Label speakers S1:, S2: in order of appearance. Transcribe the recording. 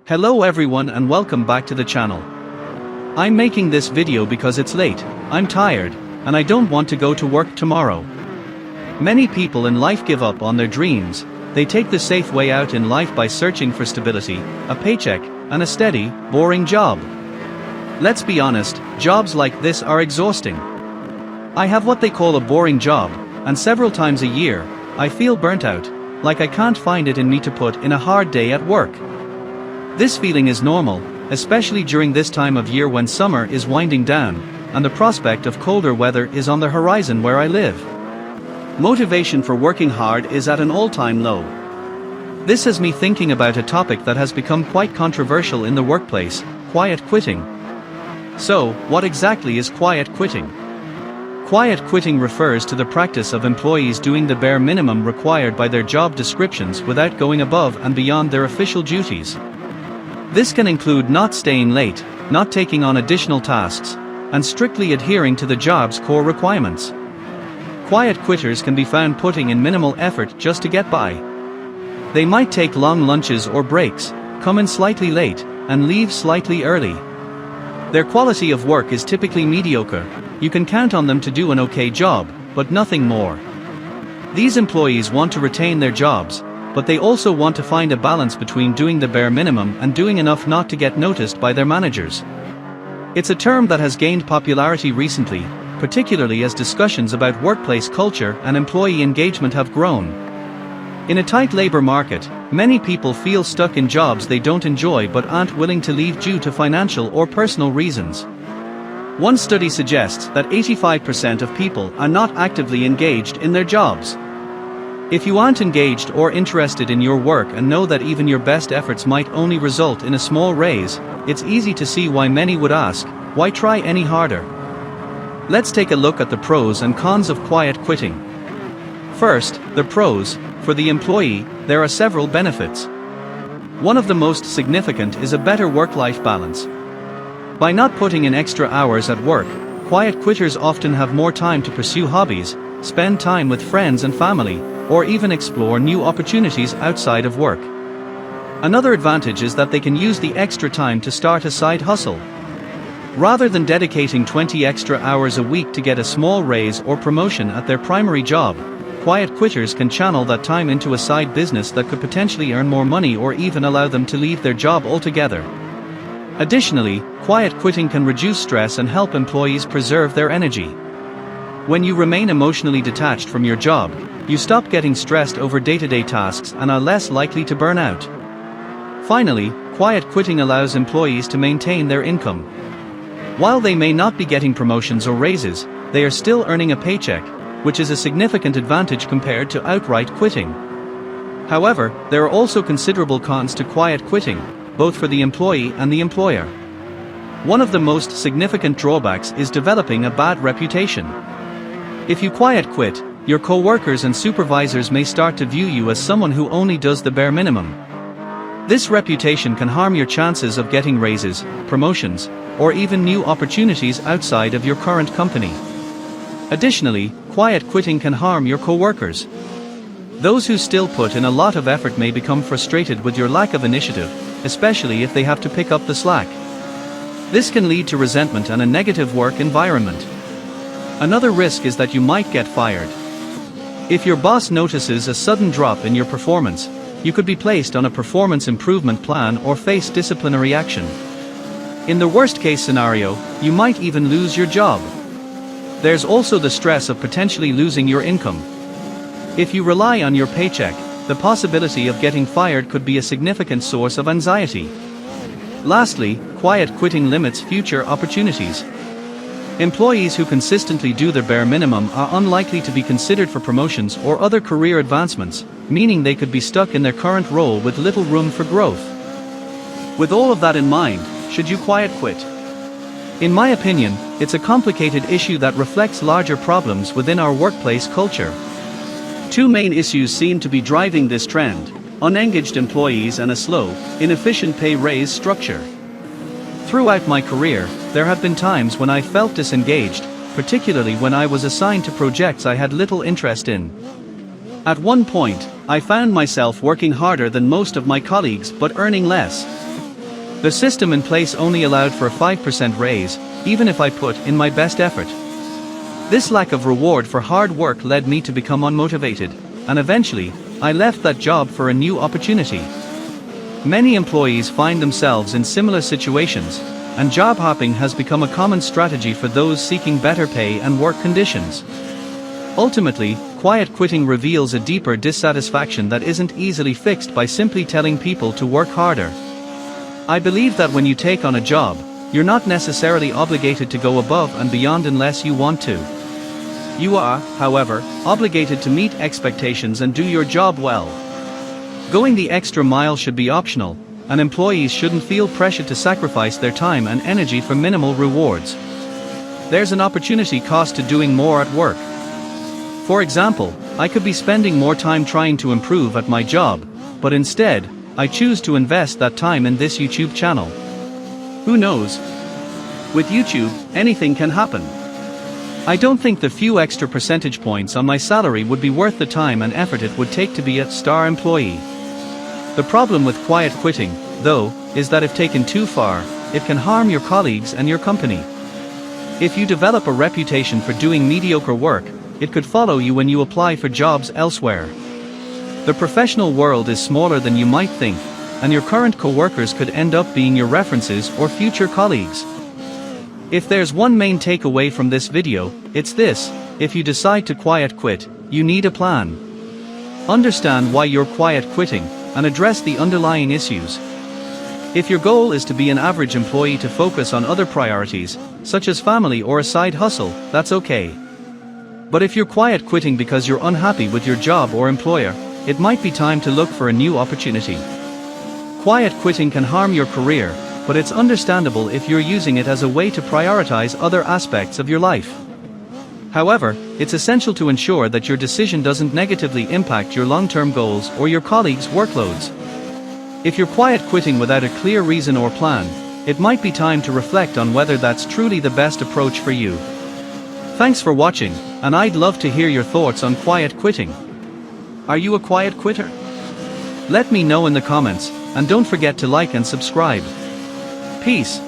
S1: Hello everyone and welcome back to the channel. I'm making this video because it's late, I'm tired, and I don't want to go to work tomorrow. Many people in life give up on their dreams. They take the safe way out in life by searching for stability, a paycheck, and a steady, boring job. Let's be honest, jobs like this are exhausting. I have what they call a boring job, and several times a year, I feel burnt out, like I can't find it in me to put in a hard day at work. This feeling is normal, especially during this time of year when summer is winding down, and the prospect of colder weather is on the horizon where I live. Motivation for working hard is at an all-time low. This has me thinking about a topic that has become quite controversial in the workplace: quiet quitting. So, what exactly is quiet quitting? Quiet quitting refers to the practice of employees doing the bare minimum required by their job descriptions without going above and beyond their official duties. This can include not staying late, not taking on additional tasks, and strictly adhering to the job's core requirements. Quiet quitters can be found putting in minimal effort just to get by. They might take long lunches or breaks, come in slightly late, and leave slightly early. Their quality of work is typically mediocre. You can count on them to do an okay job, but nothing more. These employees want to retain their jobs, but they also want to find a balance between doing the bare minimum and doing enough not to get noticed by their managers. It's a term that has gained popularity recently, particularly as discussions about workplace culture and employee engagement have grown. In a tight labor market, many people feel stuck in jobs they don't enjoy but aren't willing to leave due to financial or personal reasons. One study suggests that 85% of people are not actively engaged in their jobs. If you aren't engaged or interested in your work and know that even your best efforts might only result in a small raise, it's easy to see why many would ask, why try any harder? Let's take a look at the pros and cons of quiet quitting. First, the pros. For the employee, there are several benefits. One of the most significant is a better work-life balance. By not putting in extra hours at work, quiet quitters often have more time to pursue hobbies, spend time with friends and family, or even explore new opportunities outside of work. Another advantage is that they can use the extra time to start a side hustle. Rather than dedicating 20 extra hours a week to get a small raise or promotion at their primary job, quiet quitters can channel that time into a side business that could potentially earn more money or even allow them to leave their job altogether. Additionally, quiet quitting can reduce stress and help employees preserve their energy. When you remain emotionally detached from your job, you stop getting stressed over day-to-day tasks and are less likely to burn out. Finally, quiet quitting allows employees to maintain their income. While they may not be getting promotions or raises, they are still earning a paycheck, which is a significant advantage compared to outright quitting. However, there are also considerable cons to quiet quitting, both for the employee and the employer. One of the most significant drawbacks is developing a bad reputation. If you quiet quit, your co-workers and supervisors may start to view you as someone who only does the bare minimum. This reputation can harm your chances of getting raises, promotions, or even new opportunities outside of your current company. Additionally, quiet quitting can harm your co-workers. Those who still put in a lot of effort may become frustrated with your lack of initiative, especially if they have to pick up the slack. This can lead to resentment and a negative work environment. Another risk is that you might get fired. If your boss notices a sudden drop in your performance, you could be placed on a performance improvement plan or face disciplinary action. In the worst-case scenario, you might even lose your job. There's also the stress of potentially losing your income. If you rely on your paycheck, the possibility of getting fired could be a significant source of anxiety. Lastly, quiet quitting limits future opportunities. Employees who consistently do their bare minimum are unlikely to be considered for promotions or other career advancements, meaning they could be stuck in their current role with little room for growth. With all of that in mind, should you quiet quit? In my opinion, it's a complicated issue that reflects larger problems within our workplace culture. Two main issues seem to be driving this trend: unengaged employees and a slow, inefficient pay raise structure. Throughout my career, there have been times when I felt disengaged, particularly when I was assigned to projects I had little interest in. At one point, I found myself working harder than most of my colleagues but earning less. The system in place only allowed for a 5% raise, even if I put in my best effort. This lack of reward for hard work led me to become unmotivated, and eventually, I left that job for a new opportunity. Many employees find themselves in similar situations, and job hopping has become a common strategy for those seeking better pay and work conditions. Ultimately, quiet quitting reveals a deeper dissatisfaction that isn't easily fixed by simply telling people to work harder. I believe that when you take on a job, you're not necessarily obligated to go above and beyond unless you want to. You are, however, obligated to meet expectations and do your job well. Going the extra mile should be optional, and employees shouldn't feel pressure to sacrifice their time and energy for minimal rewards. There's an opportunity cost to doing more at work. For example, I could be spending more time trying to improve at my job, but instead, I choose to invest that time in this YouTube channel. Who knows? With YouTube, anything can happen. I don't think the few extra percentage points on my salary would be worth the time and effort it would take to be a star employee. The problem with quiet quitting, though, is that if taken too far, it can harm your colleagues and your company. If you develop a reputation for doing mediocre work, it could follow you when you apply for jobs elsewhere. The professional world is smaller than you might think, and your current co-workers could end up being your references or future colleagues. If there's one main takeaway from this video, it's this: if you decide to quiet quit, you need a plan. Understand why you're quiet quitting, and address the underlying issues. If your goal is to be an average employee to focus on other priorities, such as family or a side hustle, that's okay. But if you're quiet quitting because you're unhappy with your job or employer, it might be time to look for a new opportunity. Quiet quitting can harm your career, but it's understandable if you're using it as a way to prioritize other aspects of your life. However, it's essential to ensure that your decision doesn't negatively impact your long-term goals or your colleagues' workloads. If you're quiet quitting without a clear reason or plan, it might be time to reflect on whether that's truly the best approach for you. Thanks for watching, and I'd love to hear your thoughts on quiet quitting. Are you a quiet quitter? Let me know in the comments, and don't forget to like and subscribe. Peace.